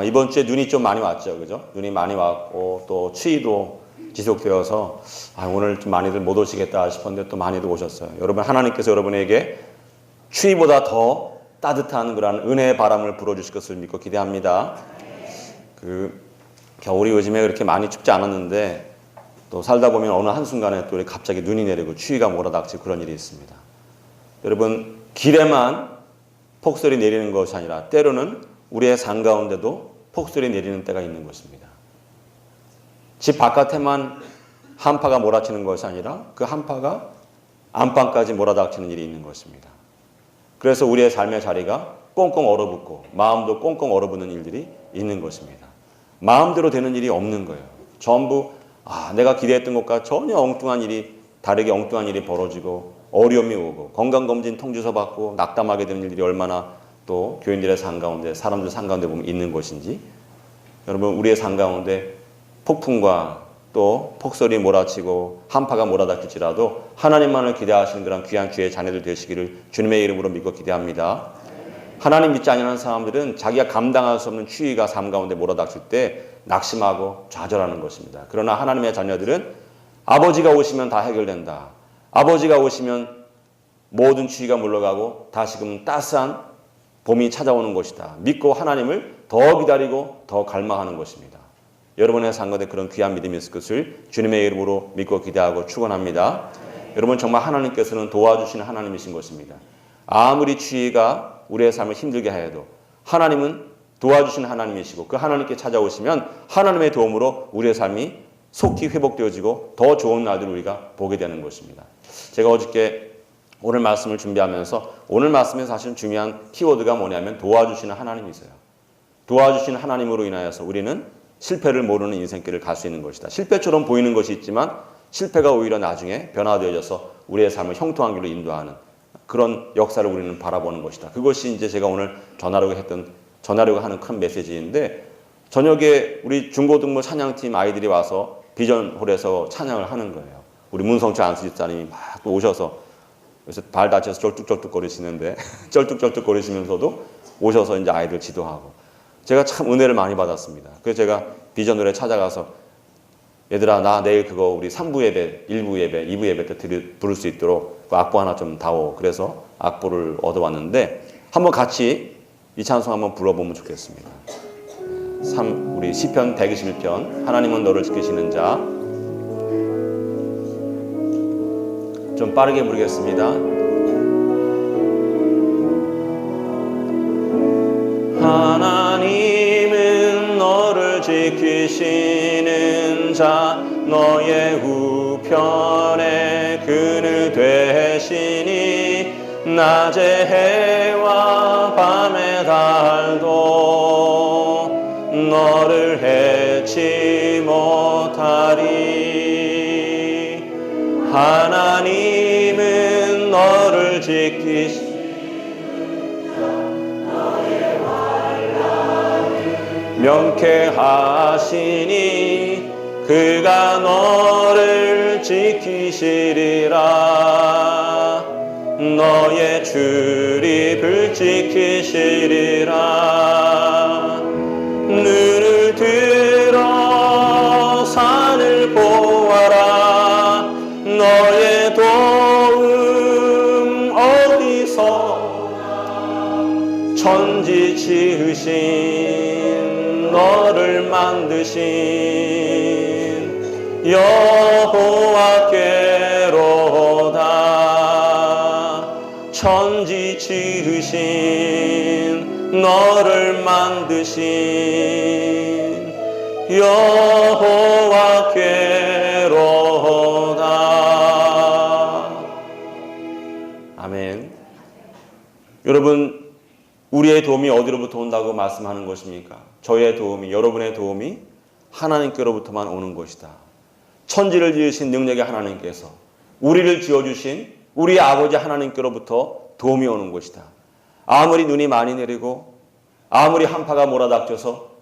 이번 주에 눈이 좀 많이 왔죠. 그죠? 눈이 많이 왔고 또 추위도 지속되어서 오늘 좀 많이들 못 오시겠다 싶었는데 또 많이들 오셨어요. 여러분, 하나님께서 여러분에게 추위보다 더 따뜻한 그런 은혜의 바람을 불어주실 것을 믿고 기대합니다. 겨울이 요즘에 그렇게 많이 춥지 않았는데 또 살다 보면 어느 한순간에 또 갑자기 눈이 내리고 추위가 몰아닥치고 그런 일이 있습니다. 여러분, 길에만 폭설이 내리는 것이 아니라 때로는 우리의 삶 가운데도 폭설이 내리는 때가 있는 것입니다. 집 바깥에만 한파가 몰아치는 것이 아니라 그 한파가 안방까지 몰아닥치는 일이 있는 것입니다. 그래서 우리의 삶의 자리가 꽁꽁 얼어붙고 마음도 꽁꽁 얼어붙는 일들이 있는 것입니다. 마음대로 되는 일이 없는 거예요. 전부 내가 기대했던 것과 전혀 엉뚱한 일이, 다르게 엉뚱한 일이 벌어지고 어려움이 오고 건강검진 통지서 받고 낙담하게 되는 일들이 얼마나 또 교인들의 삶 가운데, 사람들 삶 가운데 보면 있는 것인지, 여러분, 우리의 삶 가운데 폭풍과 또 폭설이 몰아치고 한파가 몰아닥칠지라도 하나님만을 기대하시는 그런 귀한 주의 자녀들 되시기를 주님의 이름으로 믿고 기대합니다. 하나님 믿지 않는 사람들은 자기가 감당할 수 없는 추위가 삶 가운데 몰아닥칠 때 낙심하고 좌절하는 것입니다. 그러나 하나님의 자녀들은 아버지가 오시면 다 해결된다. 아버지가 오시면 모든 추위가 물러가고 다시금 따스한 봄이 찾아오는 것이다. 믿고 하나님을 더 기다리고 더 갈망하는 것입니다. 여러분의 삶 가운데 그런 귀한 믿음이 있을 것을 주님의 이름으로 믿고 기대하고 축원합니다. 여러분, 정말 하나님께서는 도와주시는 하나님이신 것입니다. 아무리 추위가 우리의 삶을 힘들게 해도 하나님은 도와주시는 하나님이시고 그 하나님께 찾아오시면 하나님의 도움으로 우리의 삶이 속히 회복되어지고 더 좋은 날들을 우리가 보게 되는 것입니다. 제가 어저께 오늘 말씀을 준비하면서 오늘 말씀에 사실 중요한 키워드가 뭐냐면 도와주시는 하나님이세요. 도와주시는 하나님으로 인하여서 우리는 실패를 모르는 인생길을 갈 수 있는 것이다. 실패처럼 보이는 것이 있지만 실패가 오히려 나중에 변화되어져서 우리의 삶을 형통한 길로 인도하는 그런 역사를 우리는 바라보는 것이다. 그것이 이제 제가 오늘 전하려고 하는 큰 메시지인데, 저녁에 우리 중고등부 찬양팀 아이들이 와서 비전홀에서 찬양을 하는 거예요. 우리 문성철 안수 집사님이 막 또 오셔서, 그래서 발 다쳐서 쩔뚝쩔뚝거리시는데 쩔뚝쩔뚝거리시면서도 오셔서 이제 아이들 지도하고, 제가 참 은혜를 많이 받았습니다. 그래서 제가 비전홀에 찾아가서 얘들아, 나 내일 그거 우리 3부 예배, 1부 예배, 2부 예배 때 부를 수 있도록 그 악보 하나 좀 다오. 그래서 악보를 얻어왔는데 한번 같이 이 찬송 한번 불러보면 좋겠습니다. 우리 시편 121편 하나님은 너를 지키시는 자. 좀 빠르게 부르겠습니다. 하나님은 너를 지키시는 자, 너의 우편에 그늘 되시니 낮의 해와 밤의 달도 너를 해치 못하리. 하나님은 너를 지키시니 명쾌하시니 그가 너를 지키시리라. 너의 출입을 지키시리라. 눈을 들어 산을 보아라. 너의 도움 어디서 천지 지으신 너를 만드신 여호와께로다. 천지 지으신 너를 만드신 여호와께로다. 아멘. 여러분, 우리의 도움이 어디로부터 온다고 말씀하는 것입니까? 저의 도움이, 여러분의 도움이 하나님께로부터만 오는 것이다. 천지를 지으신 능력의 하나님께서 우리를 지어주신 우리 아버지 하나님께로부터 도움이 오는 것이다. 아무리 눈이 많이 내리고 아무리 한파가 몰아닥쳐서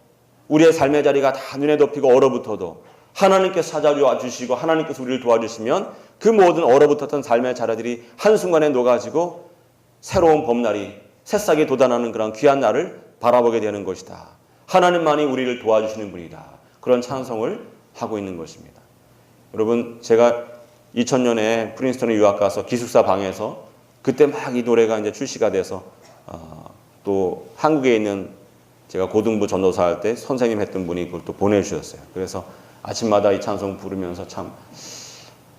우리의 삶의 자리가 다 눈에 덮이고 얼어붙어도 하나님께서 찾아와 주시고 하나님께서 우리를 도와주시면 그 모든 얼어붙었던 삶의 자리들이 한순간에 녹아지고 새로운 봄날이 새싹이 돋아나는 그런 귀한 날을 바라보게 되는 것이다. 하나님만이 우리를 도와주시는 분이다. 그런 찬송을 하고 있는 것입니다. 여러분, 제가 2000년에 프린스턴에 유학 가서 기숙사 방에서 그때 막 이 노래가 이제 출시가 돼서 또 한국에 있는 제가 고등부 전도사 할 때 선생님 했던 분이 그걸 또 보내주셨어요. 그래서 아침마다 이 찬송 부르면서 참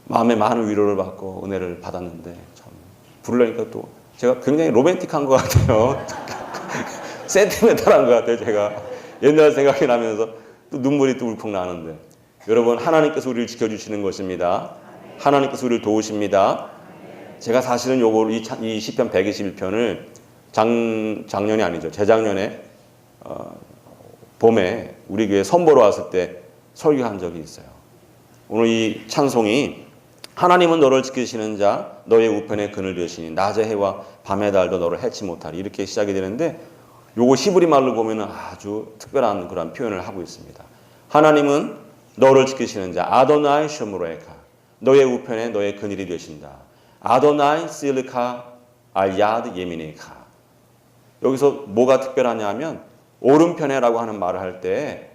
마음에 많은 위로를 받고 은혜를 받았는데, 참 부르려니까 또 제가 굉장히 로맨틱한 것 같아요. 센티멘탈한 것 같아요. 제가 옛날 생각이 나면서 또 눈물이 또 울컥 나는데, 여러분, 하나님께서 우리를 지켜주시는 것입니다. 하나님께서 우리를 도우십니다. 제가 사실은 이 시편 121편을 작년이 아니죠. 재작년에 봄에 우리 교회 선보러 왔을 때 설교한 적이 있어요. 오늘 이 찬송이 하나님은 너를 지키시는 자 너의 우편에 그늘 되시니 낮의 해와 밤의 달도 너를 해치 못하리, 이렇게 시작이 되는데, 요거 히브리 말로 보면은 아주 특별한 그런 표현을 하고 있습니다. 하나님은 너를 지키시는 자 아도나이 셔무레카, 너의 우편에 너의 그늘이 되신다. 아도나이 실카 알야드 예미네카. 여기서 뭐가 특별하냐면 오른편에라고 하는 말을 할 때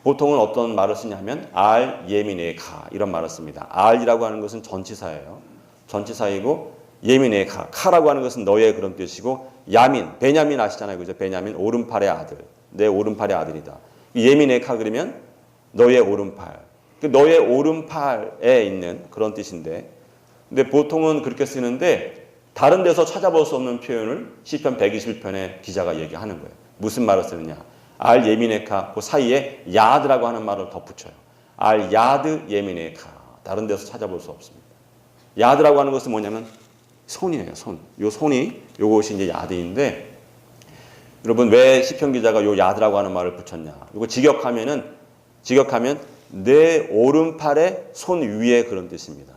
보통은 어떤 말을 쓰냐면 알 예미네카 이런 말을 씁니다. 알이라고 하는 것은 전치사예요. 전치사이고 예미네카, 카라고 하는 것은 너의 그런 뜻이고, 야민, 베냐민 아시잖아요. 그죠? 베냐민 오른팔의 아들, 내 오른팔의 아들이다. 예미네카 그러면 너의 오른팔, 너의 오른팔에 있는 그런 뜻인데, 근데 보통은 그렇게 쓰는데 다른 데서 찾아볼 수 없는 표현을 시편 121편에 기자가 얘기하는 거예요. 무슨 말을 쓰느냐? 알 예미네카, 그 사이에 야드라고 하는 말을 덧붙여요. 알 야드 예미네카. 다른 데서 찾아볼 수 없습니다. 야드라고 하는 것은 뭐냐면 손이에요. 손. 요 손이, 요것이 이제 야드인데, 여러분 왜 시편 기자가 요 야드라고 하는 말을 붙였냐? 이거 직역하면 내 오른팔의 손 위에 그런 뜻입니다.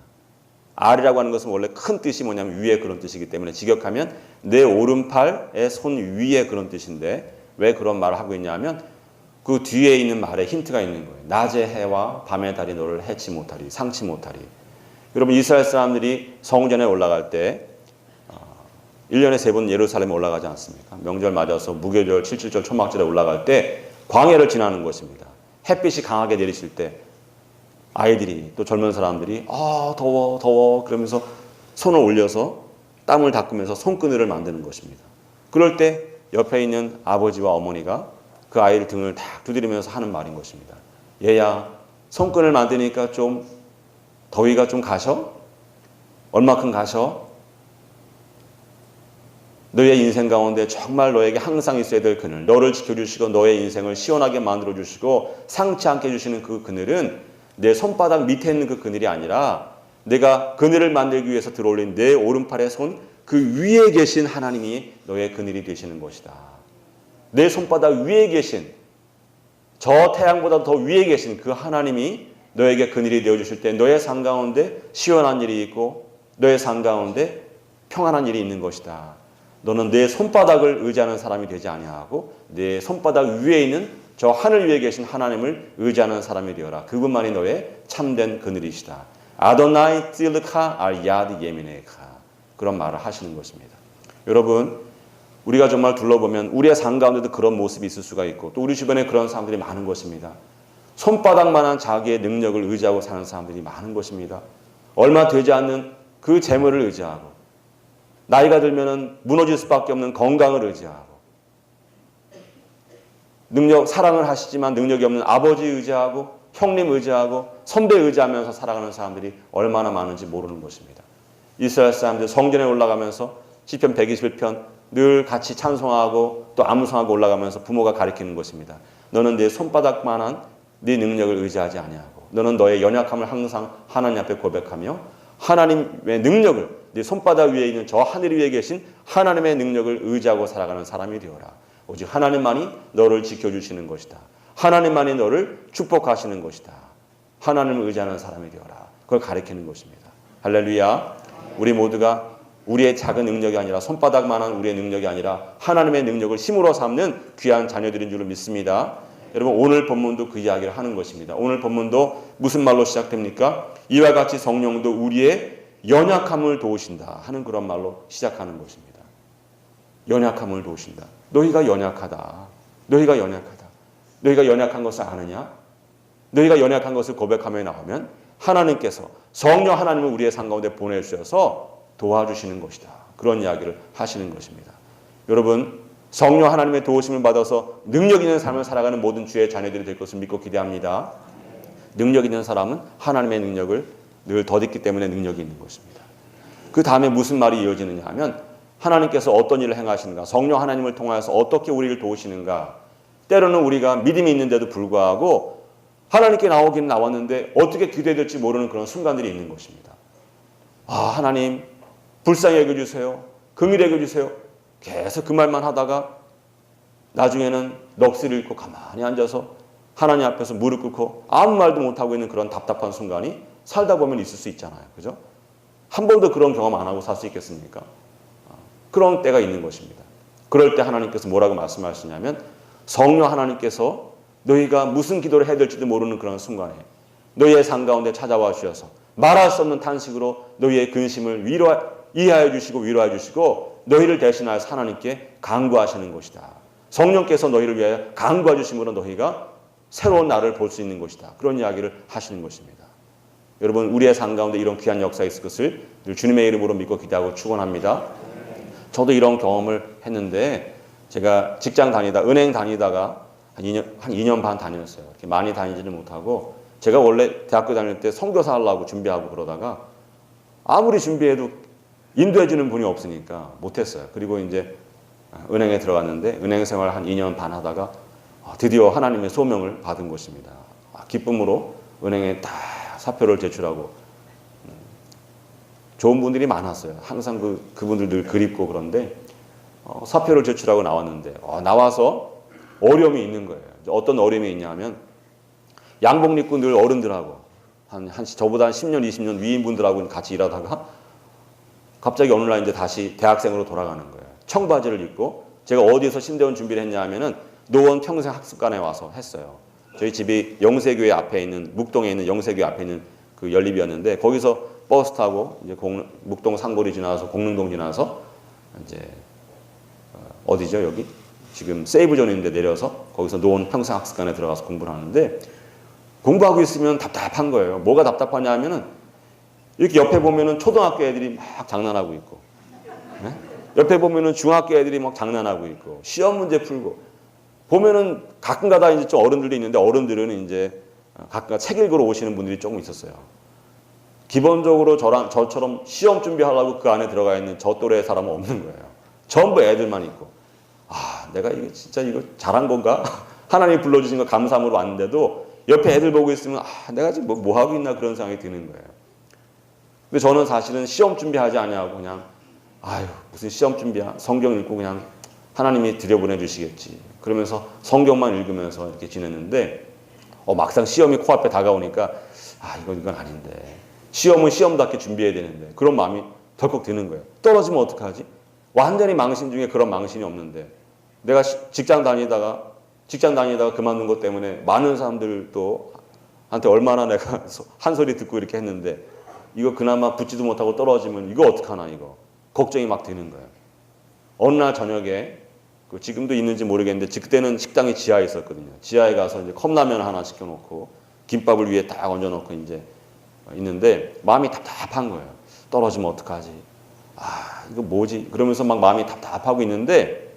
알이라고 하는 것은 원래 큰 뜻이 뭐냐면 위에 그런 뜻이기 때문에 직역하면 내 오른팔의 손 위에 그런 뜻인데, 왜 그런 말을 하고 있냐면 그 뒤에 있는 말에 힌트가 있는 거예요. 낮의 해와 밤의 달이 너를 해치 못하리, 상치 못하리. 여러분, 이스라엘 사람들이 성전에 올라갈 때 1년에 3번 예루살렘에 올라가지 않습니까? 명절 맞아서 무교절, 7.7절 초막절에 올라갈 때 광야를 지나는 것입니다. 햇빛이 강하게 내리실 때 아이들이, 또 젊은 사람들이 더워 그러면서 손을 올려서 땀을 닦으면서 손그늘을 만드는 것입니다. 그럴 때 옆에 있는 아버지와 어머니가 그 아이를 등을 탁 두드리면서 하는 말인 것입니다. 얘야, 손끈을 만드니까 좀 더위가 좀 가셔? 얼마큼 가셔? 너의 인생 가운데 정말 너에게 항상 있어야 될 그늘, 너를 지켜주시고 너의 인생을 시원하게 만들어주시고 상치 않게 해주시는 그 그늘은 내 손바닥 밑에 있는 그 그늘이 아니라 내가 그늘을 만들기 위해서 들어올린 내 오른팔의 손 그 위에 계신 하나님이 너의 그늘이 되시는 것이다. 내 손바닥 위에 계신, 저 태양보다 더 위에 계신 그 하나님이 너에게 그늘이 되어주실 때 너의 삶 가운데 시원한 일이 있고 너의 삶 가운데 평안한 일이 있는 것이다. 너는 내 손바닥을 의지하는 사람이 되지 아니하고 내 손바닥 위에 있는 저 하늘 위에 계신 하나님을 의지하는 사람이 되어라. 그분만이 너의 참된 그늘이시다. 아도나이 틸카 알 야드 예미네카. 그런 말을 하시는 것입니다. 여러분, 우리가 정말 둘러보면 우리의 삶 가운데도 그런 모습이 있을 수가 있고 또 우리 주변에 그런 사람들이 많은 것입니다. 손바닥만한 자기의 능력을 의지하고 사는 사람들이 많은 것입니다. 얼마 되지 않는 그 재물을 의지하고 나이가 들면은 무너질 수밖에 없는 건강을 의지하고 사랑을 하시지만 능력이 없는 아버지 의지하고 형님 의지하고 선배 의지하면서 살아가는 사람들이 얼마나 많은지 모르는 것입니다. 이스라엘 사람들 성전에 올라가면서 시편 121편 늘 같이 찬송하고 또 암송하고 올라가면서 부모가 가르치는 것입니다. 너는 내 손바닥만한 네 능력을 의지하지 아니하고 너는 너의 연약함을 항상 하나님 앞에 고백하며 하나님의 능력을 네 손바닥 위에 있는 저 하늘 위에 계신 하나님의 능력을 의지하고 살아가는 사람이 되어라. 오직 하나님만이 너를 지켜주시는 것이다. 하나님만이 너를 축복하시는 것이다. 하나님을 의지하는 사람이 되어라. 그걸 가르치는 것입니다. 할렐루야. 우리 모두가 우리의 작은 능력이 아니라 손바닥만한 우리의 능력이 아니라 하나님의 능력을 힘으로 삼는 귀한 자녀들인 줄 믿습니다. 여러분, 오늘 본문도 그 이야기를 하는 것입니다. 오늘 본문도 무슨 말로 시작됩니까? 이와 같이 성령도 우리의 연약함을 도우신다 하는 그런 말로 시작하는 것입니다. 연약함을 도우신다. 너희가 연약하다. 너희가 연약하다. 너희가 연약한 것을 아느냐? 너희가 연약한 것을 고백하며 나오면 하나님께서 성령 하나님을 우리의 삶 가운데 보내주셔서 도와주시는 것이다. 그런 이야기를 하시는 것입니다. 여러분, 성령 하나님의 도우심을 받아서 능력 있는 삶을 살아가는 모든 주의 자녀들이 될 것을 믿고 기대합니다. 능력 있는 사람은 하나님의 능력을 늘 덧입기 때문에 능력이 있는 것입니다. 그 다음에 무슨 말이 이어지느냐 하면 하나님께서 어떤 일을 행하시는가, 성령 하나님을 통하여서 어떻게 우리를 도우시는가. 때로는 우리가 믿음이 있는데도 불구하고 하나님께 나오긴 나왔는데 어떻게 기도해야 될지 모르는 그런 순간들이 있는 것입니다. 아, 하나님 불쌍히 여겨주세요. 긍휼히 여겨주세요. 계속 그 말만 하다가 나중에는 넋을 잃고 가만히 앉아서 하나님 앞에서 무릎 꿇고 아무 말도 못하고 있는 그런 답답한 순간이 살다 보면 있을 수 있잖아요. 그죠? 한 번도 그런 경험 안 하고 살 수 있겠습니까? 그런 때가 있는 것입니다. 그럴 때 하나님께서 뭐라고 말씀하시냐면 성령 하나님께서 너희가 무슨 기도를 해야 될지도 모르는 그런 순간에 너희의 삶 가운데 찾아와 주셔서 말할 수 없는 탄식으로 너희의 근심을 이해하여 주시고 위로하여 주시고 너희를 대신하여서 하나님께 간구하시는 것이다. 성령께서 너희를 위하여 간구해 주심으로 너희가 새로운 날을 볼 수 있는 것이다. 그런 이야기를 하시는 것입니다. 여러분, 우리의 삶 가운데 이런 귀한 역사가 있을 것을 늘 주님의 이름으로 믿고 기대하고 축원합니다. 저도 이런 경험을 했는데 제가 직장 다니다 은행 다니다가 한 2년 반 다녔어요. 이렇게 많이 다니지는 못하고 제가 원래 대학교 다닐 때 선교사 하려고 준비하고 그러다가 아무리 준비해도 인도해 주는 분이 없으니까 못했어요. 그리고 이제 은행에 들어갔는데 은행 생활 한 2년 반 하다가 드디어 하나님의 소명을 받은 것입니다. 기쁨으로 은행에 다 사표를 제출하고 좋은 분들이 많았어요. 항상 그분들 늘 그립고 그런데 사표를 제출하고 나왔는데 나와서 어려움이 있는 거예요. 어떤 어려움이 있냐면 양복 입고 늘 어른들하고 저보다 한 10년, 20년 위인 분들하고 같이 일하다가 갑자기 어느 날 이제 다시 대학생으로 돌아가는 거예요. 청바지를 입고 제가 어디서 신대원 준비를 했냐 하면은 노원 평생학습관에 와서 했어요. 저희 집이 영세교회 앞에 있는 묵동에 있는 영세교회 앞에 있는 그 연립이었는데 거기서 버스 타고 이제 묵동 상고리 지나서 공릉동 지나서 이제 어디죠 여기 지금 세이브존인데 내려서 거기서 노원 평생학습관에 들어가서 공부를 하는데 공부하고 있으면 답답한 거예요. 뭐가 답답하냐 하면은 이렇게 옆에 보면은 초등학교 애들이 막 장난하고 있고, 네? 옆에 보면은 중학교 애들이 막 장난하고 있고, 시험 문제 풀고, 보면은 가끔가다 이제 좀 어른들도 있는데 어른들은 이제 가끔 책 읽으러 오시는 분들이 조금 있었어요. 기본적으로 저처럼 시험 준비하려고 그 안에 들어가 있는 저 또래의 사람은 없는 거예요. 전부 애들만 있고, 내가 이거 진짜 이거 잘한 건가? 하나님이 불러주신 거 감사함으로 왔는데도 옆에 애들 보고 있으면 내가 지금 뭐 하고 있나 그런 생각이 드는 거예요. 근데 저는 사실은 시험 준비하지 않냐고 그냥 무슨 시험 준비야. 성경 읽고 그냥 하나님이 들여보내 주시겠지. 그러면서 성경만 읽으면서 이렇게 지냈는데 막상 시험이 코앞에 다가오니까 이건 아닌데. 시험은 시험답게 준비해야 되는데 그런 마음이 덜컥 드는 거예요. 떨어지면 어떡하지? 완전히 망신 중에 그런 망신이 없는데 내가 직장 다니다가 그만둔 것 때문에 많은 사람들도 한테 얼마나 내가 한 소리 듣고 이렇게 했는데 이거 그나마 붙지도 못하고 떨어지면 이거 어떡하나 이거 걱정이 막 드는 거예요. 어느 날 저녁에 지금도 있는지 모르겠는데 그때는 식당이 지하에 있었거든요. 지하에 가서 이제 컵라면 하나 시켜놓고 김밥을 위에 딱 얹어놓고 이제 있는데 마음이 답답한 거예요. 떨어지면 어떡하지? 이거 뭐지? 그러면서 막 마음이 답답하고 있는데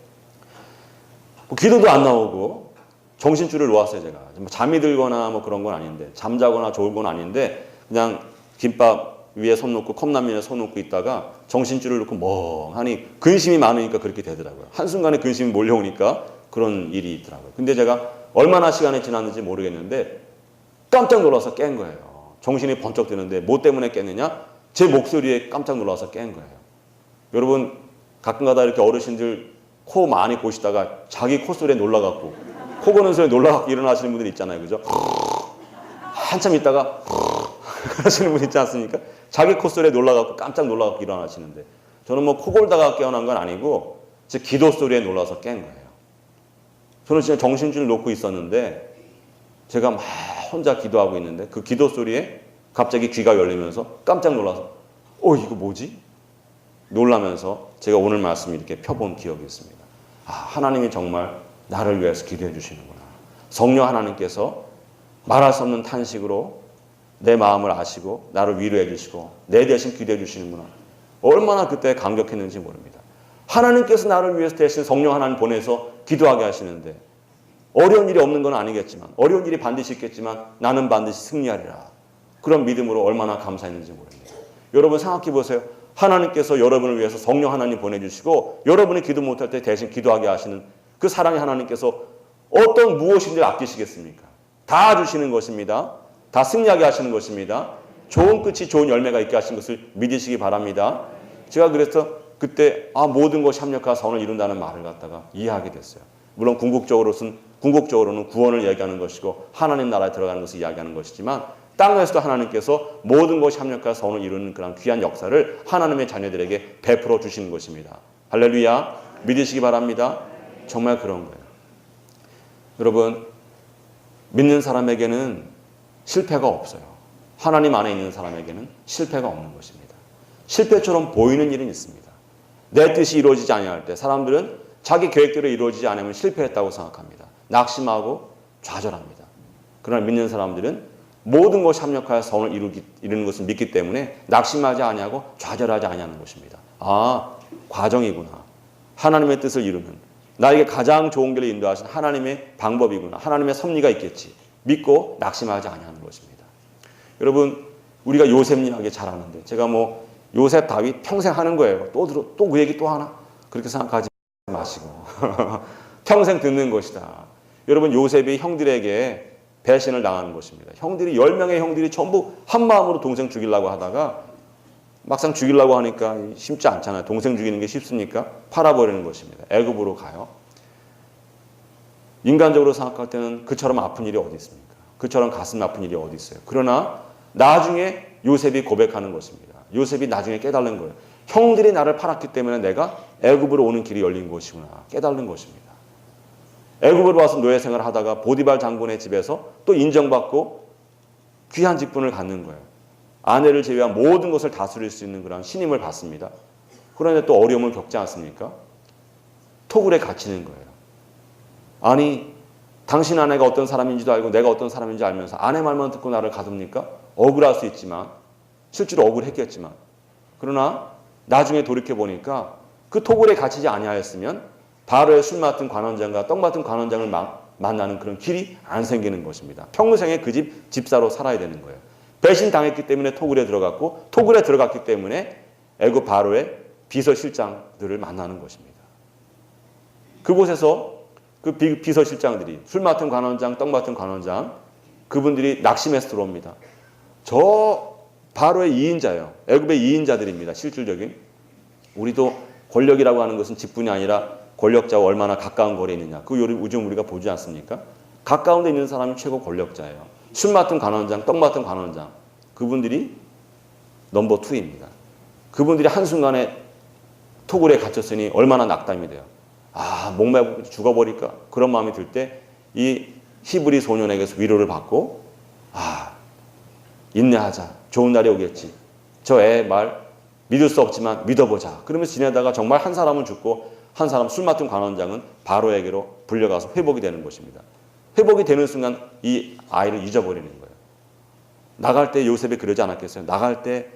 기도도 안 나오고 정신줄을 놓았어요. 제가 잠이 들거나 뭐 그런 건 아닌데 잠자거나 좋은 건 아닌데 그냥 김밥 위에 손 놓고 컵라면에 손 놓고 있다가 정신줄을 놓고 멍하니 근심이 많으니까 그렇게 되더라고요. 한순간에 근심이 몰려오니까 그런 일이 있더라고요. 근데 제가 얼마나 시간이 지났는지 모르겠는데 깜짝 놀라서 깬 거예요. 정신이 번쩍 드는데 뭐 때문에 깼느냐? 제 목소리에 깜짝 놀라서 깬 거예요. 여러분 가끔가다 이렇게 어르신들 코 많이 고시다가 자기 콧소리에 놀라갖고 코 고는 소리에 놀라갖고 일어나시는 분들이 있잖아요. 그죠? 한참 있다가 하시는 분 있지 않습니까? 자기 콧소리에 놀라갖고 깜짝 놀라갖고 일어나시는데 저는 뭐 코 골다가 깨어난 건 아니고 제 기도 소리에 놀라서 깬 거예요. 저는 진짜 정신줄 놓고 있었는데 제가 막 혼자 기도하고 있는데 그 기도 소리에 갑자기 귀가 열리면서 깜짝 놀라서 이거 뭐지? 놀라면서 제가 오늘 말씀 이렇게 펴본 기억이 있습니다. 하나님이 정말 나를 위해서 기도해 주시는구나. 성령 하나님께서 말할 수 없는 탄식으로 내 마음을 아시고 나를 위로해 주시고 내 대신 기도해 주시는구나. 얼마나 그때 감격했는지 모릅니다. 하나님께서 나를 위해서 대신 성령 하나님 보내서 기도하게 하시는데 어려운 일이 없는 건 아니겠지만 어려운 일이 반드시 있겠지만 나는 반드시 승리하리라. 그런 믿음으로 얼마나 감사했는지 모릅니다. 여러분 생각해 보세요. 하나님께서 여러분을 위해서 성령 하나님 보내주시고 여러분이 기도 못할 때 대신 기도하게 하시는 그 사랑의 하나님께서 어떤 무엇인지 아끼시겠습니까? 다 주시는 것입니다. 다 승리하게 하시는 것입니다. 좋은 끝이 좋은 열매가 있게 하신 것을 믿으시기 바랍니다. 제가 그래서 그때 모든 것이 합력하여 선을 이룬다는 말을 갖다가 이해하게 됐어요. 물론 궁극적으로는 구원을 이야기하는 것이고 하나님 나라에 들어가는 것을 이야기하는 것이지만 땅에서도 하나님께서 모든 것이 합력하여 선을 이루는 그런 귀한 역사를 하나님의 자녀들에게 베풀어 주시는 것입니다. 할렐루야. 믿으시기 바랍니다. 정말 그런 거예요. 여러분, 믿는 사람에게는 실패가 없어요. 하나님 안에 있는 사람에게는 실패가 없는 것입니다. 실패처럼 보이는 일은 있습니다. 내 뜻이 이루어지지 아니할 때 사람들은 자기 계획대로 이루어지지 않으면 실패했다고 생각합니다. 낙심하고 좌절합니다. 그러나 믿는 사람들은 모든 것이 합력하여 선을 이루는 것을 믿기 때문에 낙심하지 아니하고 좌절하지 아니하는 것입니다. 과정이구나. 하나님의 뜻을 이루는 나에게 가장 좋은 길을 인도하신 하나님의 방법이구나. 하나님의 섭리가 있겠지. 믿고 낙심하지 아니하는 것입니다. 여러분, 우리가 요셉 이야기 잘 아는데 제가 요셉 다윗 평생 하는 거예요. 또 그 얘기 또 하나? 그렇게 생각하지 마시고 평생 듣는 것이다. 여러분, 요셉이 형들에게 배신을 당하는 것입니다. 10명의 형들이 전부 한 마음으로 동생 죽이려고 하다가 막상 죽이려고 하니까 쉽지 않잖아요. 동생 죽이는 게 쉽습니까? 팔아버리는 것입니다. 애굽으로 가요. 인간적으로 생각할 때는 그처럼 아픈 일이 어디 있습니까? 그처럼 가슴 아픈 일이 어디 있어요? 그러나 나중에 요셉이 고백하는 것입니다. 요셉이 나중에 깨달은 거예요. 형들이 나를 팔았기 때문에 내가 애굽으로 오는 길이 열린 것이구나. 깨달은 것입니다. 애굽으로 와서 노예 생활을 하다가 보디발 장군의 집에서 또 인정받고 귀한 직분을 갖는 거예요. 아내를 제외한 모든 것을 다스릴 수 있는 그런 신임을 받습니다. 그런데 또 어려움을 겪지 않습니까? 토굴에 갇히는 거예요. 아니, 당신 아내가 어떤 사람인지도 알고 내가 어떤 사람인지 알면서 아내 말만 듣고 나를 가둡니까? 억울할 수 있지만, 실제로 억울했겠지만, 그러나 나중에 돌이켜보니까 그 토굴에 갇히지 아니하였으면 바로의 술 맡은 관원장과 떡 맡은 관원장을 만나는 그런 길이 안 생기는 것입니다. 평생에 그 집 집사로 살아야 되는 거예요. 배신당했기 때문에 토굴에 들어갔고 토굴에 들어갔기 때문에 애굽 바로의 비서실장들을 만나는 것입니다. 그곳에서 그 비서실장들이 술 맡은 관원장, 떡 맡은 관원장 그분들이 낙심해서 들어옵니다. 저 바로의 2인자예요. 애굽의 2인자들입니다. 실질적인. 우리도 권력이라고 하는 것은 직분이 아니라 권력자와 얼마나 가까운 거리에 있느냐. 그 요즘 우리가 보지 않습니까? 가까운 데 있는 사람이 최고 권력자예요. 술 맡은 관원장, 떡 맡은 관원장. 그분들이 넘버 2입니다. 그분들이 한순간에 토굴에 갇혔으니 얼마나 낙담이 돼요. 목매 죽어버릴까? 그런 마음이 들 때 이 히브리 소년에게서 위로를 받고 인내하자. 좋은 날이 오겠지. 저 애 말 믿을 수 없지만 믿어보자. 그러면서 지내다가 정말 한 사람은 죽고 한 사람 술 맡은 관원장은 바로에게로 불려가서 회복이 되는 것입니다. 회복이 되는 순간 이 아이를 잊어버리는 거예요. 나갈 때 요셉이 그러지 않았겠어요? 나갈 때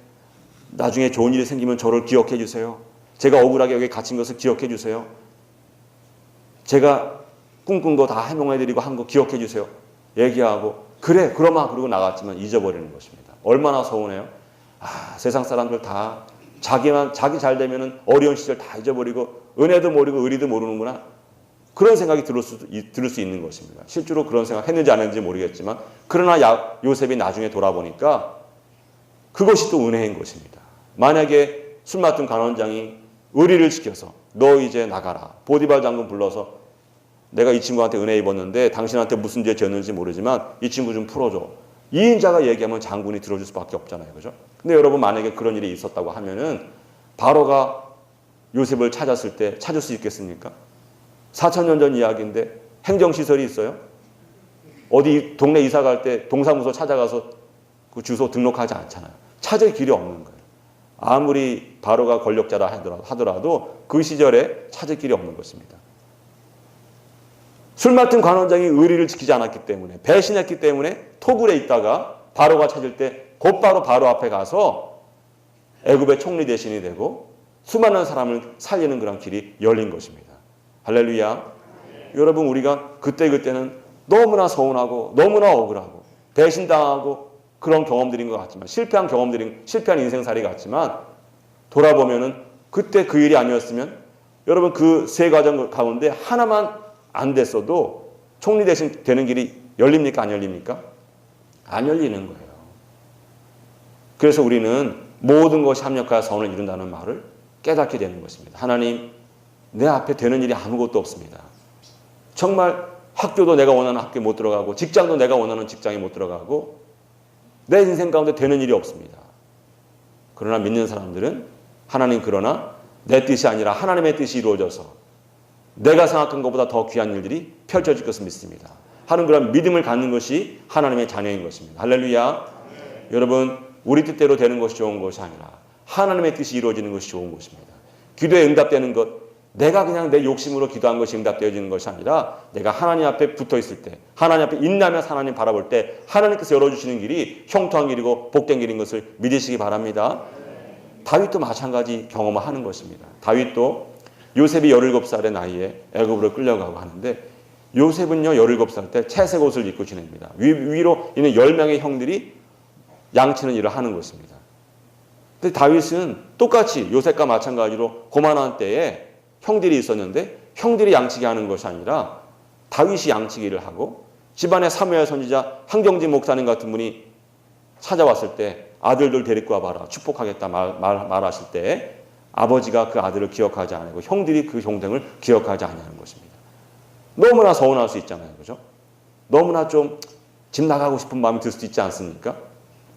나중에 좋은 일이 생기면 저를 기억해 주세요. 제가 억울하게 여기 갇힌 것을 기억해 주세요. 제가 꿈꾼 거 다 해명해드리고 한 거 기억해 주세요. 얘기하고 그래 그러마 그러고 나갔지만 잊어버리는 것입니다. 얼마나 서운해요. 세상 사람들 다 자기 잘 되면은 어려운 시절 다 잊어버리고 은혜도 모르고 의리도 모르는구나. 그런 생각이 들을 수 있는 것입니다. 실제로 그런 생각 했는지 안 했는지 모르겠지만 그러나 요셉이 나중에 돌아보니까 그것이 또 은혜인 것입니다. 만약에 술 맡은 관원장이 의리를 지켜서 너 이제 나가라. 보디발 장군 불러서 내가 이 친구한테 은혜 입었는데 당신한테 무슨 죄 지었는지 모르지만 이 친구 좀 풀어줘. 2인자가 얘기하면 장군이 들어줄 수밖에 없잖아요. 그죠? 근데 여러분 만약에 그런 일이 있었다고 하면은 바로가 요셉을 찾았을 때 찾을 수 있겠습니까? 4,000년 전 이야기인데 행정시설이 있어요? 어디 동네 이사 갈 때 동사무소 찾아가서 그 주소 등록하지 않잖아요. 찾을 길이 없는 거예요. 아무리 바로가 권력자라 하더라도 그 시절에 찾을 길이 없는 것입니다. 술 맡은 관원장이 의리를 지키지 않았기 때문에, 배신했기 때문에 토굴에 있다가 바로가 찾을 때 곧바로 바로 앞에 가서 애굽의 총리 대신이 되고 수많은 사람을 살리는 그런 길이 열린 것입니다. 할렐루야. 여러분, 우리가 그때는 너무나 서운하고 너무나 억울하고 배신당하고 그런 경험들인 것 같지만, 실패한 인생살이 같지만, 돌아보면은 그때 그 일이 아니었으면 여러분 그 세 과정 가운데 하나만 안 됐어도 총리 대신 되는 길이 열립니까? 안 열립니까? 안 열리는 거예요. 그래서 우리는 모든 것이 합력하여 선을 이룬다는 말을 깨닫게 되는 것입니다. 하나님, 내 앞에 되는 일이 아무것도 없습니다. 정말 학교도 내가 원하는 학교에 못 들어가고 직장도 내가 원하는 직장에 못 들어가고 내 인생 가운데 되는 일이 없습니다. 그러나 믿는 사람들은 하나님, 그러나 내 뜻이 아니라 하나님의 뜻이 이루어져서 내가 생각한 것보다 더 귀한 일들이 펼쳐질 것을 믿습니다 하는 그런 믿음을 갖는 것이 하나님의 자녀인 것입니다. 할렐루야. 여러분, 우리 뜻대로 되는 것이 좋은 것이 아니라 하나님의 뜻이 이루어지는 것이 좋은 것입니다. 기도에 응답되는 것, 내가 그냥 내 욕심으로 기도한 것이 응답되어지는 것이 아니라 내가 하나님 앞에 붙어 있을 때, 하나님 앞에 인내하면서 하나님 바라볼 때 하나님께서 열어주시는 길이 형통한 길이고 복된 길인 것을 믿으시기 바랍니다. 다윗도 마찬가지 경험을 하는 것입니다. 다윗도 요셉이 17살의 나이에 애굽으로 끌려가고 하는데, 요셉은요 17살 때 채색 옷을 입고 지냅니다. 위로 있는 10명의 형들이 양치는 일을 하는 것입니다. 근데 다윗은 똑같이 요셉과 마찬가지로 고만한 때에 형들이 있었는데, 형들이 양치기 하는 것이 아니라 다윗이 양치기를 하고, 집안에 사무엘 선지자 한경진 목사님 같은 분이 찾아왔을 때 아들들 데리고 와봐라, 축복하겠다 말하실 때 아버지가 그 아들을 기억하지 않고 형들이 그 형등을 기억하지 않냐는 것입니다. 너무나 서운할 수 있잖아요. 그죠? 너무나 좀 집 나가고 싶은 마음이 들 수도 있지 않습니까?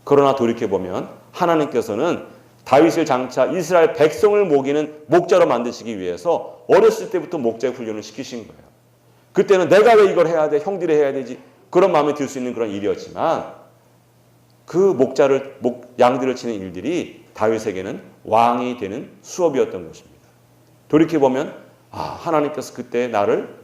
그러나 돌이켜보면 하나님께서는 다윗을 장차 이스라엘 백성을 먹이는 목자로 만드시기 위해서 어렸을 때부터 목자 훈련을 시키신 거예요. 그때는 내가 왜 이걸 해야 돼? 형들이 해야 되지? 그런 마음이 들 수 있는 그런 일이었지만, 그 양들을 치는 일들이 다윗에게는 왕이 되는 수업이었던 것입니다. 돌이켜보면, 하나님께서 그때 나를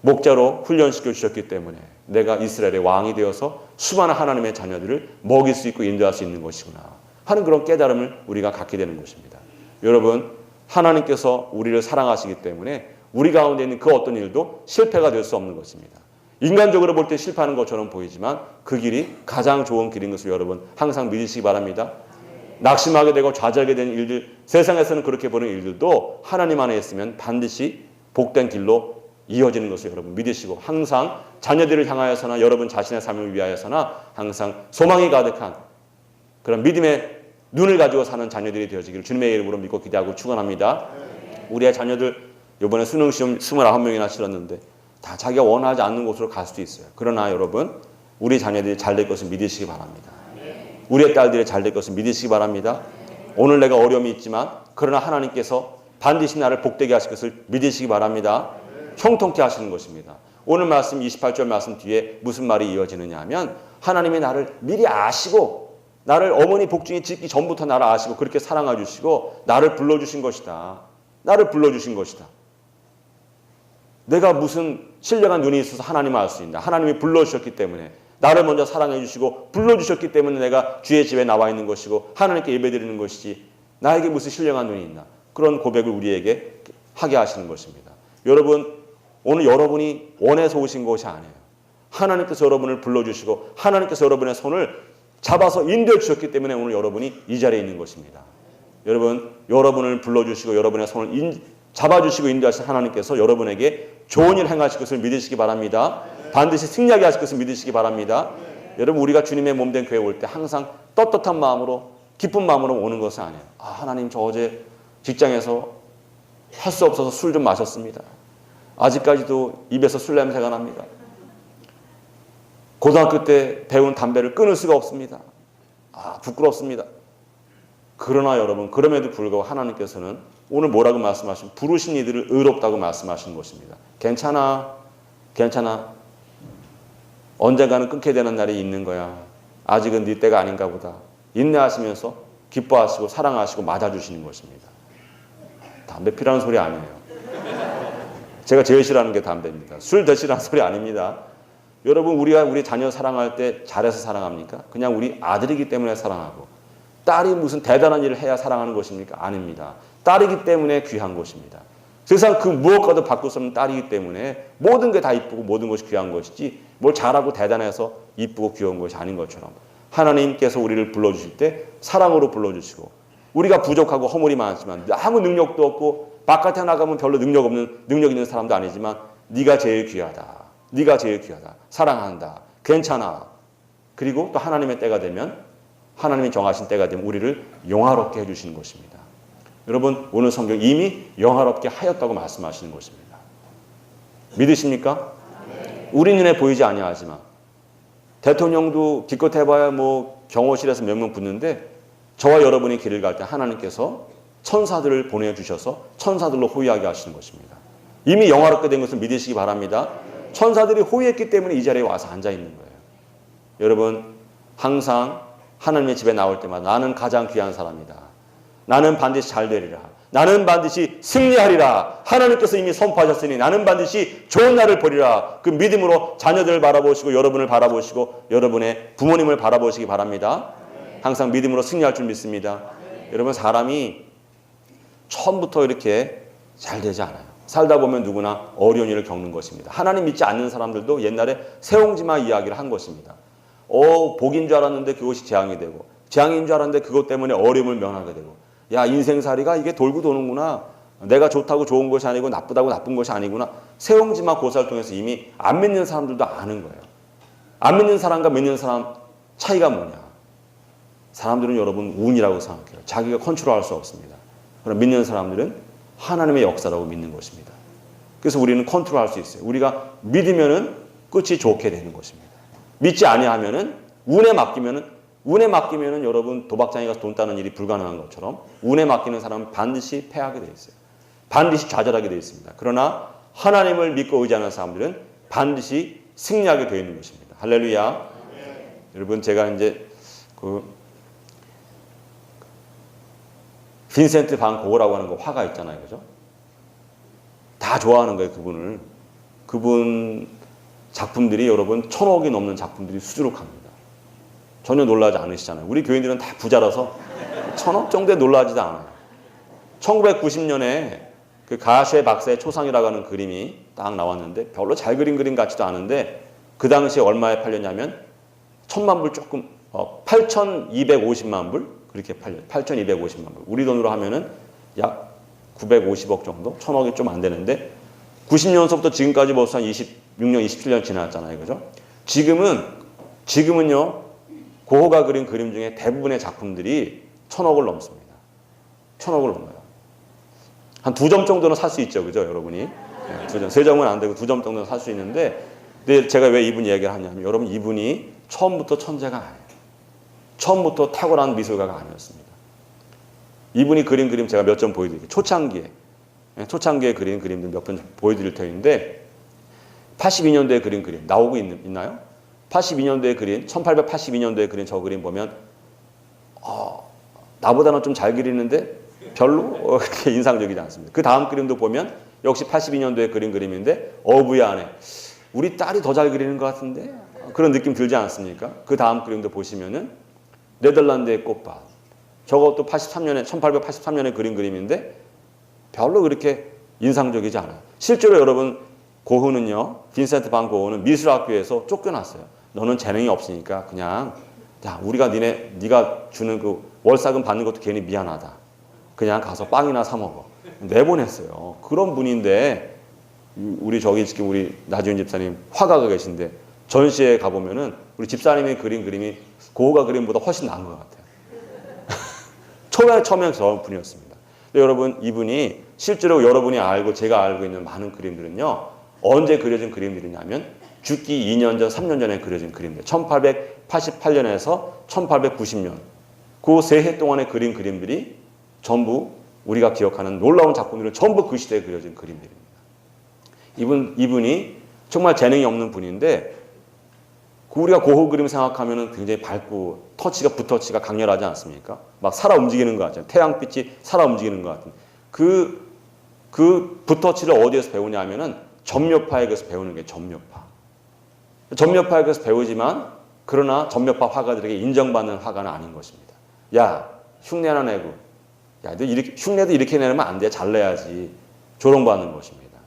목자로 훈련시켜 주셨기 때문에 내가 이스라엘의 왕이 되어서 수많은 하나님의 자녀들을 먹일 수 있고 인도할 수 있는 것이구나 하는 그런 깨달음을 우리가 갖게 되는 것입니다. 여러분, 하나님께서 우리를 사랑하시기 때문에 우리 가운데 있는 그 어떤 일도 실패가 될 수 없는 것입니다. 인간적으로 볼 때 실패하는 것처럼 보이지만 그 길이 가장 좋은 길인 것을 여러분 항상 믿으시기 바랍니다. 낙심하게 되고 좌절하게 되는 일들, 세상에서는 그렇게 보는 일들도 하나님 안에 있으면 반드시 복된 길로 이어지는 것을 여러분 믿으시고, 항상 자녀들을 향하여서나 여러분 자신의 삶을 위하여서나 항상 소망이 가득한 그런 믿음의 눈을 가지고 사는 자녀들이 되어지기를 주님의 이름으로 믿고 기대하고 축원합니다. 우리의 자녀들 이번에 수능시험 29명이나 치렀는데 다 자기가 원하지 않는 곳으로 갈 수도 있어요. 그러나 여러분, 우리 자녀들이 잘 될 것을 믿으시기 바랍니다. 우리의 딸들이 잘 될 것을 믿으시기 바랍니다. 오늘 내가 어려움이 있지만 그러나 하나님께서 반드시 나를 복되게 하실 것을 믿으시기 바랍니다. 형통케 하시는 것입니다. 오늘 말씀 28절 말씀 뒤에 무슨 말이 이어지느냐 하면, 하나님이 나를 미리 아시고, 나를 어머니 복중에 짓기 전부터 나를 아시고 그렇게 사랑해 주시고 나를 불러주신 것이다. 나를 불러주신 것이다. 내가 무슨 신령한 눈이 있어서 하나님을 알 수 있나? 하나님이 불러주셨기 때문에, 나를 먼저 사랑해 주시고 불러주셨기 때문에 내가 주의 집에 나와 있는 것이고 하나님께 예배드리는 것이지, 나에게 무슨 신령한 눈이 있나? 그런 고백을 우리에게 하게 하시는 것입니다. 여러분, 오늘 여러분이 원해서 오신 것이 아니에요. 하나님께서 여러분을 불러주시고 하나님께서 여러분의 손을 잡아서 인도해 주셨기 때문에 오늘 여러분이 이 자리에 있는 것입니다. 여러분, 여러분을 불러주시고 여러분의 손을 잡아주시고 인도하신 하나님께서 여러분에게 좋은 일 행하실 것을 믿으시기 바랍니다. 반드시 승리하게 하실 것을 믿으시기 바랍니다. 여러분, 우리가 주님의 몸된 교회에 올 때 항상 떳떳한 마음으로, 기쁜 마음으로 오는 것은 아니에요. 하나님, 저 어제 직장에서 할 수 없어서 술 좀 마셨습니다. 아직까지도 입에서 술 냄새가 납니다. 고등학교 때 배운 담배를 끊을 수가 없습니다. 부끄럽습니다. 그러나 여러분, 그럼에도 불구하고 하나님께서는 오늘 뭐라고 말씀하시면, 부르신 이들을 의롭다고 말씀하시는 것입니다. 괜찮아. 언젠가는 끊게 되는 날이 있는 거야. 아직은 네 때가 아닌가 보다. 인내하시면서 기뻐하시고 사랑하시고 맞아주시는 것입니다. 담배 피라는 소리 아니에요. 제가 제일 싫어하는 게 담배입니다. 술 드시라는 소리 아닙니다. 여러분, 우리가 우리 자녀 사랑할 때 잘해서 사랑합니까? 그냥 우리 아들이기 때문에 사랑하고, 딸이 무슨 대단한 일을 해야 사랑하는 것입니까? 아닙니다. 딸이기 때문에 귀한 것입니다. 세상 그 무엇과도 바꿀 수 없는 딸이기 때문에 모든 게 다 이쁘고 모든 것이 귀한 것이지, 뭘 잘하고 대단해서 이쁘고 귀여운 것이 아닌 것처럼 하나님께서 우리를 불러주실 때 사랑으로 불러주시고, 우리가 부족하고 허물이 많지만 아무 능력도 없고 바깥에 나가면 별로 능력 있는 사람도 아니지만 네가 제일 귀하다. 네가 제일 귀하다. 사랑한다. 괜찮아. 그리고 또 하나님의 때가 되면, 하나님이 정하신 때가 되면 우리를 영화롭게 해주시는 것입니다. 여러분, 오늘 성경 이미 영화롭게 하였다고 말씀하시는 것입니다. 믿으십니까? 우리 눈에 보이지 아니하지만 대통령도 기껏 해봐야 뭐 경호실에서 몇 명 붙는데, 저와 여러분이 길을 갈 때 하나님께서 천사들을 보내주셔서 천사들로 호위하게 하시는 것입니다. 이미 영화롭게 된 것을 믿으시기 바랍니다. 천사들이 호위했기 때문에 이 자리에 와서 앉아있는 거예요. 여러분, 항상 하나님의 집에 나올 때마다 나는 가장 귀한 사람이다. 나는 반드시 잘 되리라. 나는 반드시 승리하리라. 하나님께서 이미 선포하셨으니 나는 반드시 좋은 날을 보리라. 그 믿음으로 자녀들을 바라보시고 여러분을 바라보시고 여러분의 부모님을 바라보시기 바랍니다. 항상 믿음으로 승리할 줄 믿습니다. 여러분, 사람이 처음부터 이렇게 잘 되지 않아요. 살다 보면 누구나 어려운 일을 겪는 것입니다. 하나님 믿지 않는 사람들도 옛날에 세옹지마 이야기를 한 것입니다. 복인 줄 알았는데 그것이 재앙이 되고, 재앙인 줄 알았는데 그것 때문에 어려움을 면하게 되고, 야, 인생살이가 이게 돌고 도는구나. 내가 좋다고 좋은 것이 아니고 나쁘다고 나쁜 것이 아니구나. 세옹지마 고사를 통해서 이미 안 믿는 사람들도 아는 거예요. 안 믿는 사람과 믿는 사람 차이가 뭐냐. 사람들은 여러분 운이라고 생각해요. 자기가 컨트롤할 수 없습니다. 그럼 믿는 사람들은 하나님의 역사라고 믿는 것입니다. 그래서 우리는 컨트롤할 수 있어요. 우리가 믿으면은 끝이 좋게 되는 것입니다. 믿지 아니하면은 운에 맡기면은 여러분 도박장에 가서 돈 따는 일이 불가능한 것처럼 운에 맡기는 사람은 반드시 패하게 되어 있어요. 반드시 좌절하게 되어 있습니다. 그러나 하나님을 믿고 의지하는 사람들은 반드시 승리하게 되어 있는 것입니다. 할렐루야. 여러분, 제가 이제 빈센트 반 고흐라고 하는 거 화가 있잖아요. 그죠? 다 좋아하는 거예요, 그분을. 그분 작품들이 여러분 1,000억이 넘는 작품들이 수두룩합니다. 전혀 놀라지 않으시잖아요. 우리 교인들은 다 부자라서 1,000억 정도에 놀라지도 않아요. 1990년에 그 가쉐 박사의 초상이라고 하는 그림이 딱 나왔는데 별로 잘 그린 그림 같지도 않은데 그 당시에 얼마에 팔렸냐면 1,000만 불 조금 8,250만 불 그렇게 팔려요. 8,250만 불. 우리 돈으로 하면은 약 950억 정도? 1,000억이 좀 안 되는데 90년서부터 지금까지 벌써 한 26년, 27년 지났잖아요. 그죠? 지금은요, 고흐가 그린 그림 중에 대부분의 작품들이 1,000억을 넘습니다. 1,000억을 넘어요. 한 2점 정도는 살 수 있죠. 그죠, 여러분이? 2점. 3점은 안 되고 2점 정도는 살 수 있는데, 근데 제가 왜 이분 얘기를 하냐면, 여러분, 이분이 처음부터 천재가 아니에요. 처음부터 탁월한 미술가가 아니었습니다. 이분이 그린 그림 제가 몇 점 보여드릴게요. 초창기에 그린 그림들 몇 번 보여드릴 터인데 82년도에 그린 그림 나오고 있나요? 82년도에 그린 1882년도에 그린 저 그림 보면 나보다는 좀 잘 그리는데 별로 그렇게 인상적이지 않습니다. 그 다음 그림도 보면 역시 82년도에 그린 그림인데 어부의 아내, 우리 딸이 더 잘 그리는 것 같은데 그런 느낌 들지 않습니까? 그 다음 그림도 보시면은 네덜란드의 꽃밭, 저것도 1883년에 그린 그림인데 별로 그렇게 인상적이지 않아요. 실제로 여러분, 고흐는요, 빈센트 반 고흐는 미술학교에서 쫓겨났어요. 너는 재능이 없으니까 그냥, 야, 우리가 네가 주는 그 월사금 받는 것도 괜히 미안하다. 그냥 가서 빵이나 사 먹어. 내보냈어요. 그런 분인데 우리 저기 지금 우리 나지훈 집사님 화가가 계신데 전시회 가보면은 우리 집사님이 그린 그림이 고흐가 그림보다 훨씬 나은 것 같아요. 처음에 저 분이었습니다. 근데 여러분, 이분이 실제로 여러분이 알고 제가 알고 있는 많은 그림들은요, 언제 그려진 그림들이냐면 죽기 2년 전, 3년 전에 그려진 그림들. 1888년에서 1890년. 그 세 해 동안에 그린 그림들이 전부 우리가 기억하는 놀라운 작품들은 전부 그 시대에 그려진 그림들입니다. 이분이 정말 재능이 없는 분인데, 우리가 고흐 그림 생각하면 굉장히 밝고 붓터치가 강렬하지 않습니까? 막 살아 움직이는 것 같잖아요. 태양빛이 살아 움직이는 것 같은. 그 그 붓터치를 어디에서 배우냐 하면은 점묘파에서 배우는 게 점묘파. 점묘파에서 배우지만 그러나 점묘파 화가들에게 인정받는 화가는 아닌 것입니다. 야, 흉내나 내고, 야, 너 이렇게, 흉내도 이렇게 내면 안 돼. 잘 내야지. 조롱받는 것입니다.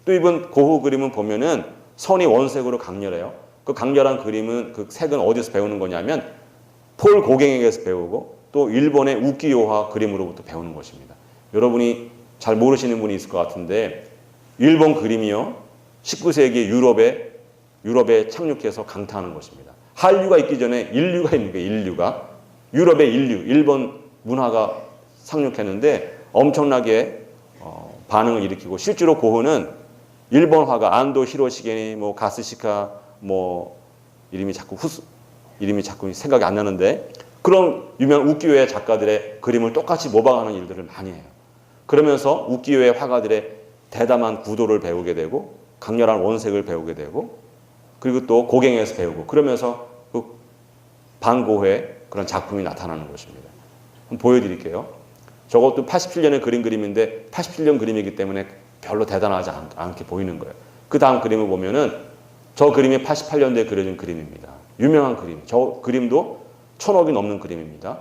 또 이번 고흐 그림은 보면은 선이 원색으로 강렬해요. 그 강렬한 그림은 그 색은 어디서 배우는 거냐면 폴 고갱에게서 배우고 또 일본의 우키요하 그림으로부터 배우는 것입니다. 여러분이 잘 모르시는 분이 있을 것 같은데 일본 그림이요. 19세기 유럽에 착륙해서 강타하는 것입니다. 한류가 있기 전에 인류가 있는 거예요. 인류가. 유럽의 인류, 일본 문화가 상륙했는데 엄청나게 반응을 일으키고 실제로 고흐는 일본 화가 안도 히로시게, 뭐 가스시카, 뭐 이름이 자꾸 생각이 안 나는데 그런 유명한 우키요의 작가들의 그림을 똑같이 모방하는 일들을 많이 해요. 그러면서 우키요의 화가들의 대담한 구도를 배우게 되고 강렬한 원색을 배우게 되고 그리고 또 고갱에서 배우고 그러면서 그 반고흐의 그런 작품이 나타나는 것입니다. 한번 보여드릴게요. 저것도 87년에 그린 그림인데 87년 그림이기 때문에 별로 대단하지 않게 보이는 거예요. 그 다음 그림을 보면은 저 그림이 88년도에 그려진 그림입니다. 유명한 그림. 저 그림도 1000억이 넘는 그림입니다.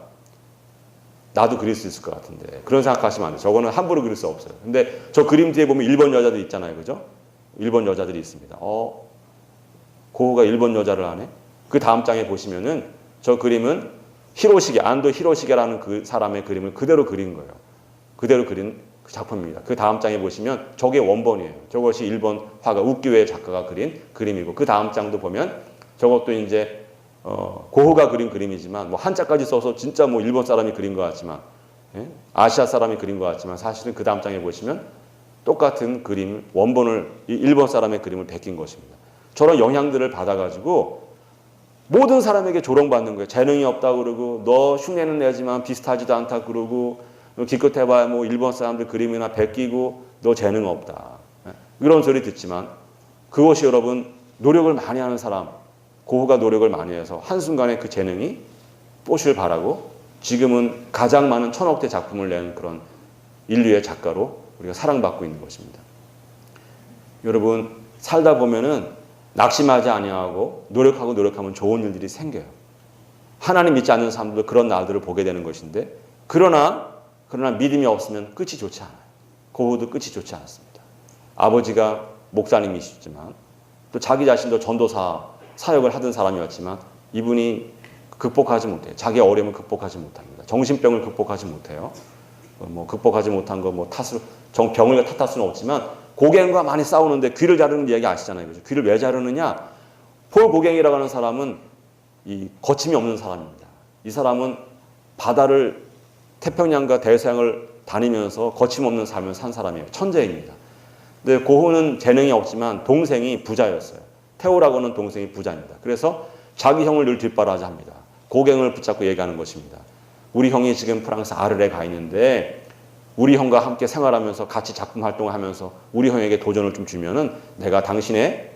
나도 그릴 수 있을 것 같은데 그런 생각하시면 안 돼요. 저거는 함부로 그릴 수 없어요. 근데 저 그림 뒤에 보면 일본 여자들 있잖아요. 그죠? 일본 여자들이 있습니다. 고흐가 일본 여자를 하네? 그 다음 장에 보시면은 저 그림은 안도 히로시게라는 그 사람의 그림을 그대로 그린 거예요. 그대로 그린 그 작품입니다. 그 다음 장에 보시면 저게 원본이에요. 저것이 일본 화가 우키요의 작가가 그린 그림이고 그 다음 장도 보면 저것도 이제 고흐가 그린 그림이지만 뭐 한자까지 써서 진짜 뭐 일본 사람이 그린 것 같지만 아시아 사람이 그린 것 같지만 사실은 그 다음 장에 보시면 똑같은 그림 원본을 일본 사람의 그림을 베낀 것입니다. 저런 영향들을 받아가지고 모든 사람에게 조롱받는 거예요. 재능이 없다 그러고 너 흉내는 내지만 비슷하지도 않다 그러고 기껏 해봐야 뭐 일본 사람들 그림이나 베끼고 너 재능 없다. 이런 소리 듣지만 그것이 여러분 노력을 많이 하는 사람 고흐가 노력을 많이 해서 한순간에 그 재능이 뽀시를 바라고 지금은 가장 많은 1000억대 작품을 낸 그런 인류의 작가로 우리가 사랑받고 있는 것입니다. 여러분 살다 보면은 낙심하지 아니하고 노력하면 좋은 일들이 생겨요. 하나님 믿지 않는 사람들도 그런 날들을 보게 되는 것인데 그러나 믿음이 없으면 끝이 좋지 않아요. 고흐도 끝이 좋지 않았습니다. 아버지가 목사님이시지만 또 자기 자신도 전도사 사역을 하던 사람이었지만 이분이 극복하지 못해요. 자기의 어려움을 극복하지 못합니다. 정신병을 극복하지 못해요. 뭐 극복하지 못한 거 뭐 병을 탓할 수는 없지만 고갱과 많이 싸우는데 귀를 자르는 이야기 아시잖아요. 그죠? 귀를 왜 자르느냐? 폴 고갱이라고 하는 사람은 이 거침이 없는 사람입니다. 이 사람은 바다를 태평양과 대서양을 다니면서 거침없는 삶을 산 사람이에요. 천재입니다. 근데 고흐는 재능이 없지만 동생이 부자였어요. 테오라고 하는 동생이 부자입니다. 그래서 자기 형을 늘 뒷바라지 합니다. 고갱을 붙잡고 얘기하는 것입니다. 우리 형이 지금 프랑스 아르레 가 있는데 우리 형과 함께 생활하면서 같이 작품 활동을 하면서 우리 형에게 도전을 좀 주면은 내가 당신의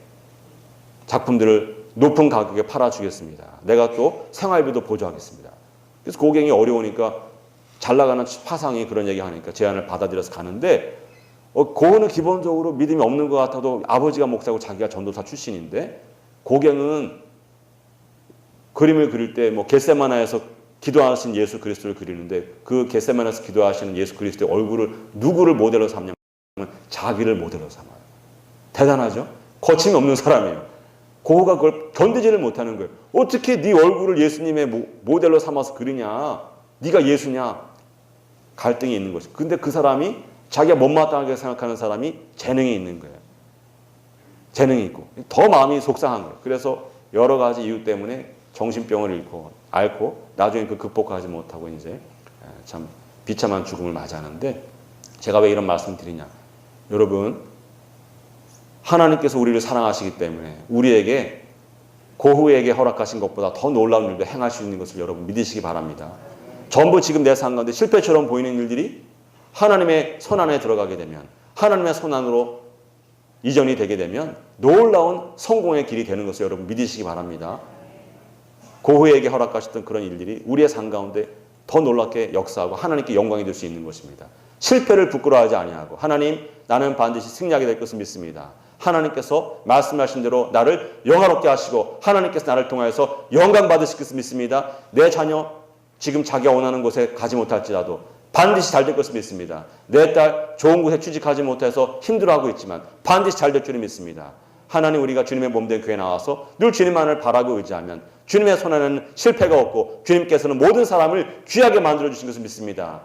작품들을 높은 가격에 팔아주겠습니다. 내가 또 생활비도 보조하겠습니다. 그래서 고갱이 어려우니까 잘 나가는 화상이 그런 얘기 하니까 제안을 받아들여서 가는데 고흐는 기본적으로 믿음이 없는 것 같아도 아버지가 목사고 자기가 전도사 출신인데 고갱은 그림을 그릴 때 뭐 겟세마나에서 기도하신 예수 그리스도를 그리는데 그 겟세마나에서 기도하시는 예수 그리스도의 얼굴을 누구를 모델로 삼냐면 자기를 모델로 삼아요. 대단하죠? 거침이 없는 사람이에요. 고흐가 그걸 견디지를 못하는 거예요. 어떻게 네 얼굴을 예수님의 모델로 삼아서 그리냐? 네가 예수냐? 갈등이 있는 것이죠. 근데 그 사람이 자기가 못마땅하게 생각하는 사람이 재능이 있는 거예요. 재능이 있고 더 마음이 속상한 거예요. 그래서 여러 가지 이유 때문에 정신병을 앓고 나중에 그 극복하지 못하고 이제 참 비참한 죽음을 맞이하는데 제가 왜 이런 말씀을 드리냐? 여러분 하나님께서 우리를 사랑하시기 때문에 우리에게 고흐에게 허락하신 것보다 더 놀라운 일도 행할 수 있는 것을 여러분 믿으시기 바랍니다. 전부 지금 내 삶 가운데 실패처럼 보이는 일들이 하나님의 손안에 들어가게 되면 하나님의 손안으로 이전이 되게 되면 놀라운 성공의 길이 되는 것을 여러분 믿으시기 바랍니다. 고흐에게 허락하셨던 그런 일들이 우리의 삶 가운데 더 놀랍게 역사하고 하나님께 영광이 될 수 있는 것입니다. 실패를 부끄러워하지 아니하고 하나님 나는 반드시 승리하게 될 것을 믿습니다. 하나님께서 말씀하신 대로 나를 영화롭게 하시고 하나님께서 나를 통하여서 영광 받으실 것을 믿습니다. 내 자녀 지금 자기가 원하는 곳에 가지 못할지라도 반드시 잘 될 것을 믿습니다. 내 딸 좋은 곳에 취직하지 못해서 힘들어하고 있지만 반드시 잘 될 줄을 믿습니다. 하나님 우리가 주님의 몸된 교회에 나와서 늘 주님만을 바라고 의지하면 주님의 손에는 실패가 없고 주님께서는 모든 사람을 귀하게 만들어주신 것을 믿습니다.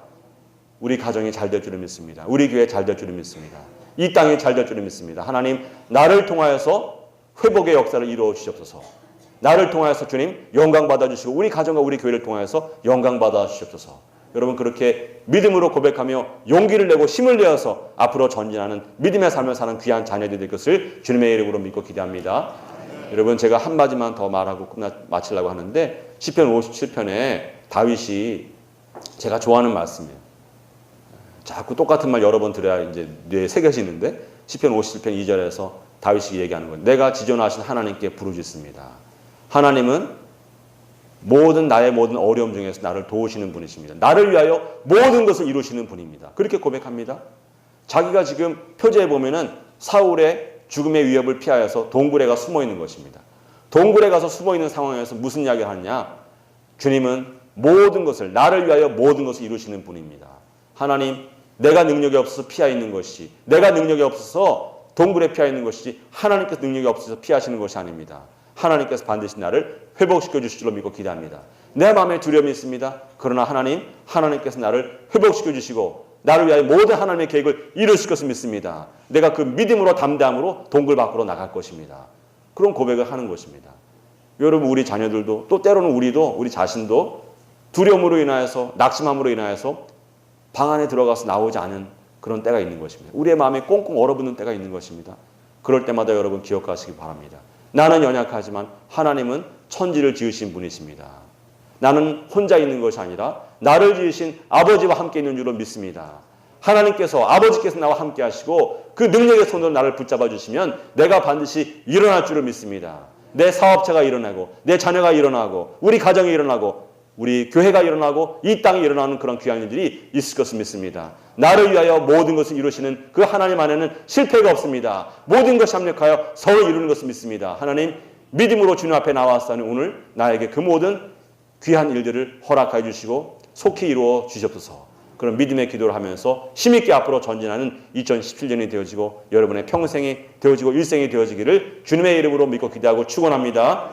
우리 가정이 잘 될 줄을 믿습니다. 우리 교회 잘 될 줄을 믿습니다. 이 땅이 잘 될 줄을 믿습니다. 하나님 나를 통하여서 회복의 역사를 이루어 주시옵소서. 나를 통하여서 주님 영광 받아주시고 우리 가정과 우리 교회를 통하여서 영광 받아주시옵소서. 여러분 그렇게 믿음으로 고백하며 용기를 내고 힘을 내어서 앞으로 전진하는 믿음의 삶을 사는 귀한 자녀들이 될 것을 주님의 이름으로 믿고 기대합니다. 여러분 제가 한마디만 더 말하고 마치려고 하는데 시편 57편에 다윗이 제가 좋아하는 말씀이에요. 자꾸 똑같은 말 여러 번 들어야 이제 뇌에 새겨지는데 시편 57편 2절에서 다윗이 얘기하는 거예요. 내가 지존하신 하나님께 부르짖습니다. 하나님은 나의 모든 어려움 중에서 나를 도우시는 분이십니다. 나를 위하여 모든 것을 이루시는 분입니다. 그렇게 고백합니다. 자기가 지금 표제에 보면은 사울의 죽음의 위협을 피하여서 동굴에 가 숨어 있는 것입니다. 동굴에 가서 숨어 있는 상황에서 무슨 이야기를 하느냐? 주님은 모든 것을 나를 위하여 모든 것을 이루시는 분입니다. 하나님, 내가 능력이 없어서 피하 있는 것이, 내가 능력이 없어서 동굴에 피하 있는 것이지 하나님께서 능력이 없어서 피하시는 것이 아닙니다. 하나님께서 반드시 나를 회복시켜 주실 줄로 믿고 기대합니다. 내 마음에 두려움이 있습니다. 그러나 하나님께서 나를 회복시켜 주시고 나를 위하여 모든 하나님의 계획을 이루실 것을 믿습니다. 내가 그 믿음으로 담대함으로 동굴 밖으로 나갈 것입니다. 그런 고백을 하는 것입니다. 여러분 우리 자녀들도 또 때로는 우리 자신도 두려움으로 인하여서 낙심함으로 인하여서 방 안에 들어가서 나오지 않은 그런 때가 있는 것입니다. 우리의 마음에 꽁꽁 얼어붙는 때가 있는 것입니다. 그럴 때마다 여러분 기억하시기 바랍니다. 나는 연약하지만 하나님은 천지를 지으신 분이십니다. 나는 혼자 있는 것이 아니라 나를 지으신 아버지와 함께 있는 줄로 믿습니다. 아버지께서 나와 함께 하시고 그 능력의 손으로 나를 붙잡아 주시면 내가 반드시 일어날 줄을 믿습니다. 내 사업체가 일어나고 내 자녀가 일어나고 우리 가정이 일어나고 우리 교회가 일어나고 이 땅에 일어나는 그런 귀한 일들이 있을 것을 믿습니다. 나를 위하여 모든 것을 이루시는 그 하나님 안에는 실패가 없습니다. 모든 것이 합력하여 서로 이루는 것을 믿습니다. 하나님 믿음으로 주님 앞에 나왔사니 오늘 나에게 그 모든 귀한 일들을 허락하여 주시고 속히 이루어 주시옵소서. 그런 믿음의 기도를 하면서 힘있게 앞으로 전진하는 2017년이 되어지고 여러분의 평생이 되어지고 일생이 되어지기를 주님의 이름으로 믿고 기대하고 축원합니다.